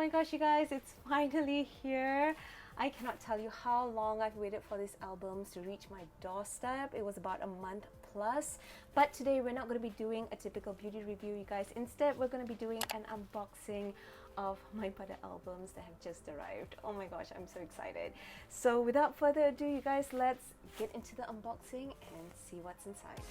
my gosh, you guys, it's finally here. I cannot tell you how long I've waited for these albums to reach my doorstep. It was about a month plus. But today we're not going to be doing a typical beauty review, you guys. Instead, we're going to be doing an unboxing of my Butter albums that have just arrived. Oh my gosh, I'm so excited. So without further ado, you guys, let's get into the unboxing and see what's inside.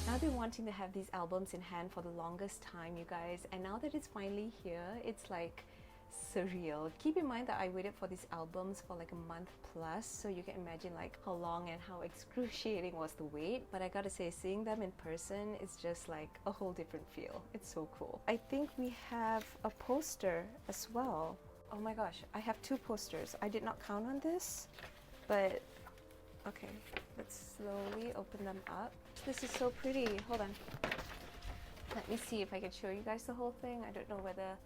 I've been wanting to have these albums in hand for the longest time, you guys, and now that it's finally here, it's like surreal. Keep in mind that I waited for these albums for like a month plus, so you can imagine like how long and how excruciating was the wait. But I gotta say, seeing them in person is just like a whole different feel. It's so cool. I think we have a poster as well. Oh my gosh, I have two posters. I did not count on this, but okay, let's slowly open them up. This is so pretty. Hold on. Let me see if I can show you guys the whole thing. I don't know whether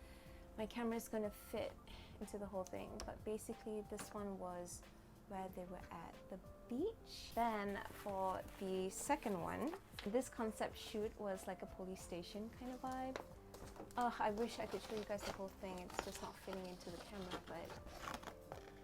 my camera is going to fit into the whole thing, but basically this one was where they were at the beach. Then for the second one, this concept shoot was like a police station kind of vibe. Oh, I wish I could show you guys the whole thing. It's just not fitting into the camera, but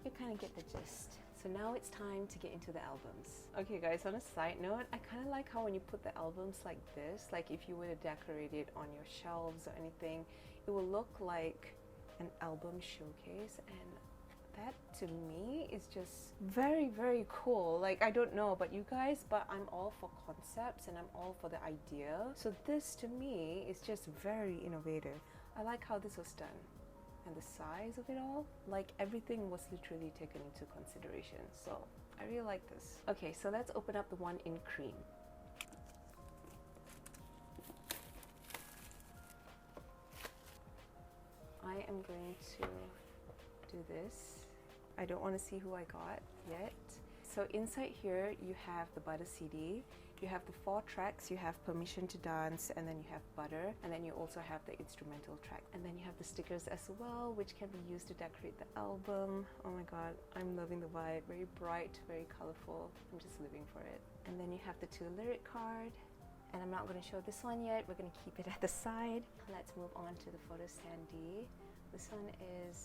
you kind of get the gist. So now it's time to get into the albums. Okay guys, on a side note, I kind of like how when you put the albums like this, like if you were to decorate it on your shelves or anything, it will look like an album showcase, and that to me is just very, very cool. Like, I don't know about you guys, but I'm all for concepts and I'm all for the idea. So this to me is just very innovative. I like how this was done. And the size of it all, like everything was literally taken into consideration. So I really like this. Okay, so let's open up the one in cream. I am going to do this. I don't want to see who I got yet. So inside here you have the Butter CD, you have the 4 tracks, you have Permission to Dance, and then you have Butter, and then you also have the instrumental track, and then you have the stickers as well, which can be used to decorate the album. Oh my god, I'm loving the vibe. Very bright, very colorful. I'm just living for it. And then you have the 2 lyric card, and I'm not going to show this one yet. We're going to keep it at the side. Let's move on to the photo standee. This one is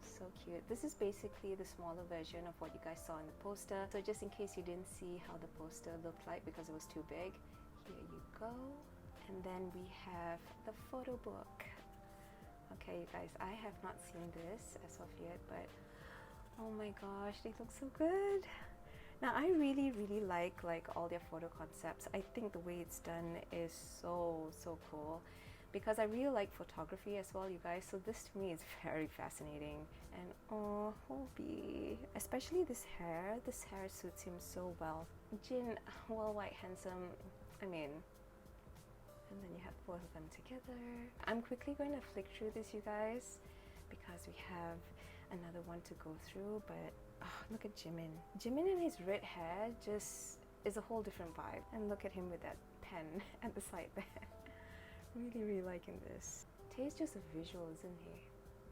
so cute. This is basically the smaller version of what you guys saw in the poster. So just in case you didn't see how the poster looked like because it was too big, here you go. And then we have the photo book. Okay, you guys, I have not seen this as of yet, but oh my gosh, they look so good. Now, I really like all their photo concepts. I think the way it's done is so cool, because I really like photography as well, you guys. So this to me is very fascinating. And oh, Hobie, especially this hair. This hair suits him so well. Jin, well, white, handsome. I mean, and then you have both of them together. I'm quickly going to flick through this, you guys, because we have another one to go through. But oh, look at Jimin. Jimin and his red hair just is a whole different vibe. And look at him with that pen at the side there. Really liking this. Tae's just a visual, isn't he?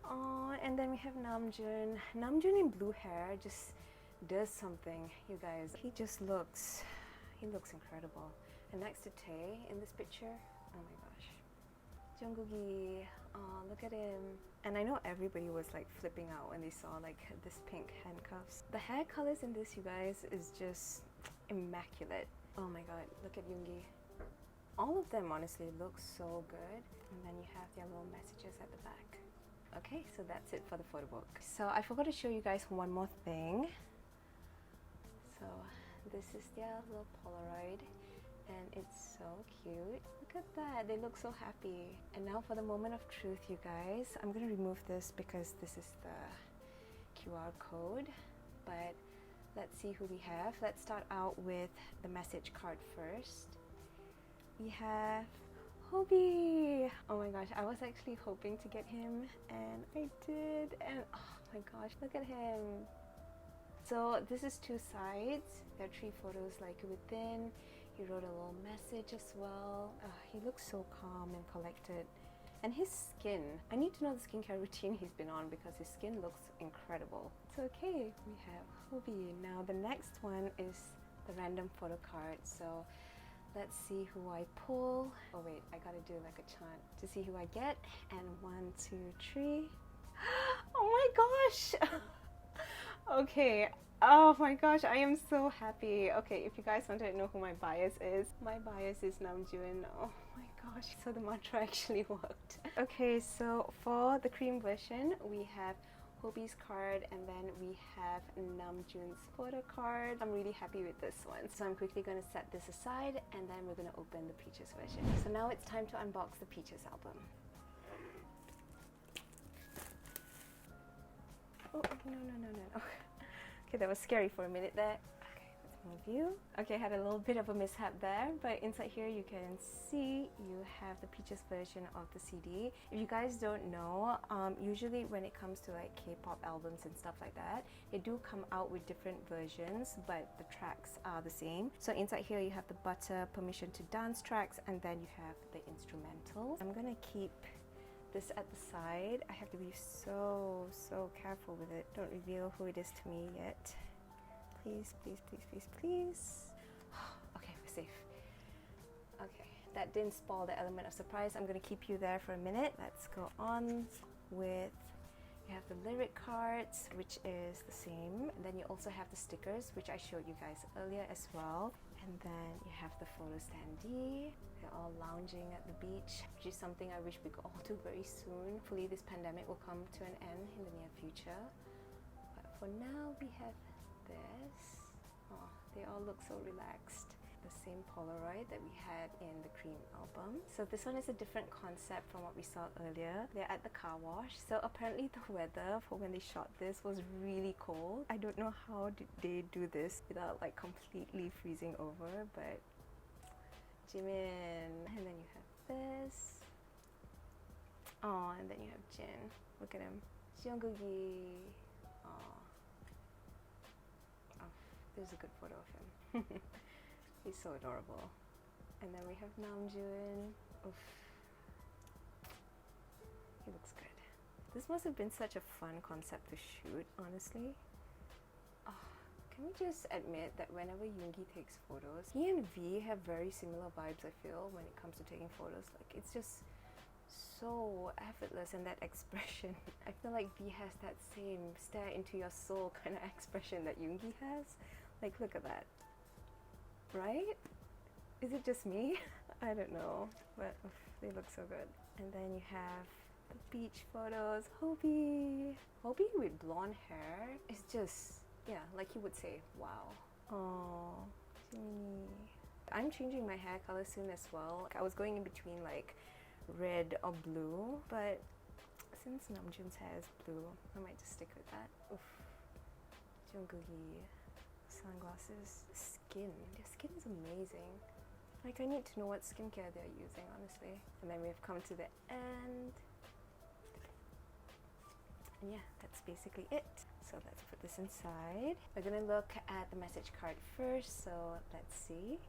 Oh, and then we have Namjoon. Namjoon in blue hair just does something, you guys. He looks incredible. And next to Tae in this picture, oh my gosh. Jungkook, oh, look at him. And I know everybody was like flipping out when they saw like this pink handcuffs. The hair colors in this, you guys, is just immaculate. Oh my god, look at Yoongi. All of them honestly look so good. And then you have their little messages at the back. Okay, so that's it for the photo book. So I forgot to show you guys one more thing. So this is their little Polaroid, and it's so cute. Look at that, they look so happy. And now for the moment of truth, you guys. I'm gonna remove this because this is the QR code, but let's see who we have. Let's start out with the message card first. We have Hobie. Oh my gosh, I was actually hoping to get him, and I did. And oh my gosh, look at him. So this is 2 sides. There are 3 photos like within. He wrote a little message as well. He looks so calm and collected. And his skin, I need to know the skincare routine he's been on because his skin looks incredible. So okay, we have Hobie. Now the next one is the random photo card. So let's see who I pull. Oh wait, I gotta do like a chant to see who I get. And 1, 2, 3. Oh my gosh! Okay. Oh my gosh, I am so happy. Okay, if you guys want to know who my bias is Namjoon. Oh my gosh, so the mantra actually worked. Okay, so for the cream version, we have Hobi's card, and then we have Namjoon's photo card. I'm really happy with this one. So I'm quickly going to set this aside, and then we're going to open the Peaches version. So now it's time to unbox the Peaches album. Oh, no. Okay, that was scary for a minute there. Okay, let's move you. Okay, I had a little bit of a mishap there, but inside here you can see you have the Peaches version of the CD. If you guys don't know, usually when it comes to like K-pop albums and stuff like that, they do come out with different versions, but the tracks are the same. So inside here you have the Butter, Permission to Dance tracks, and then you have the instrumentals. I'm gonna keep this at the side. I have to be so careful with it. Don't reveal who it is to me yet. Please. Okay, we're safe. Okay, that didn't spoil the element of surprise. I'm gonna keep you there for a minute. Let's go on with, you have the lyric cards, which is the same. And then you also have the stickers, which I showed you guys earlier as well. And then you have the photo standee. They're all lounging at the beach, which is something I wish we could all do very soon. Hopefully this pandemic will come to an end in the near future. But for now, we have this. Oh, they all look so relaxed. The same Polaroid that we had in the Cream album. So this one is a different concept from what we saw earlier. They're at the car wash. So apparently the weather for when they shot this was really cold. I don't know how did they do this without like completely freezing over, but Jimin. And then you have this. Oh, and then you have Jin. Look at him. Jungkook. Oh, there's a good photo of him. He's so adorable. And then we have Namjoon. Oof. He looks good. This must have been such a fun concept to shoot, honestly. Oh, can we just admit that whenever Yoongi takes photos, he and V have very similar vibes, I feel, when it comes to taking photos. Like, it's just so effortless, and that expression. I feel like V has that same stare into your soul kind of expression that Yoongi has. Like, look at that. Right? Is it just me? I don't know, but they look so good. And then you have the beach photos. Hobi with blonde hair is just, yeah, like you would say, wow. Oh, Jimmy. I'm changing my hair color soon as well. I was going in between like red or blue, but since Namjoon's hair is blue, I might just stick with that. Oof. Jungkook. Sunglasses. Skin. Their skin is amazing. Like, I need to know what skincare they're using, honestly. And then we've come to the end. And yeah, that's basically it. So let's put this inside. We're gonna look at the message card first, so let's see.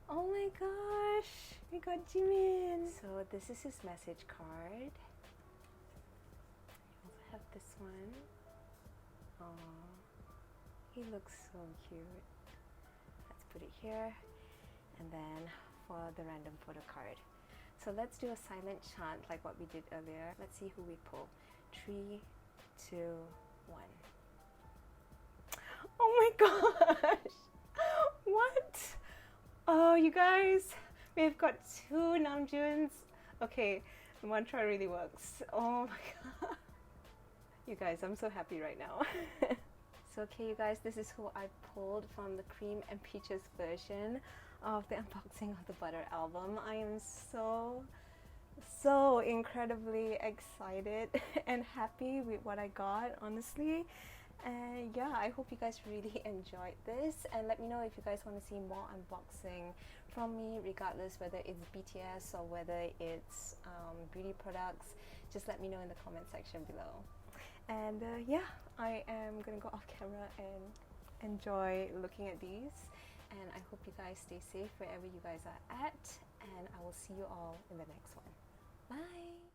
Oh my gosh! We got Jimin! So this is his message card. We also have this one. Oh, he looks so cute. Let's put it here. And then for the random photo card. So let's do a silent chant like what we did earlier. Let's see who we pull. 3, 2, 1. Oh my gosh! What? Oh, you guys, we've got 2 Namjoons. Okay, the mantra really works. Oh my god. You guys, I'm so happy right now. So okay, you guys, this is who I pulled from the Cream and Peaches version of the unboxing of the Butter album. I am so incredibly excited and happy with what I got, honestly. And yeah, I hope you guys really enjoyed this, and let me know if you guys want to see more unboxing from me, regardless whether it's BTS or whether it's beauty products. Just let me know in the comment section below. And yeah, I am gonna go off camera and enjoy looking at these, and I hope you guys stay safe wherever you guys are at, and I will see you all in the next one. Bye!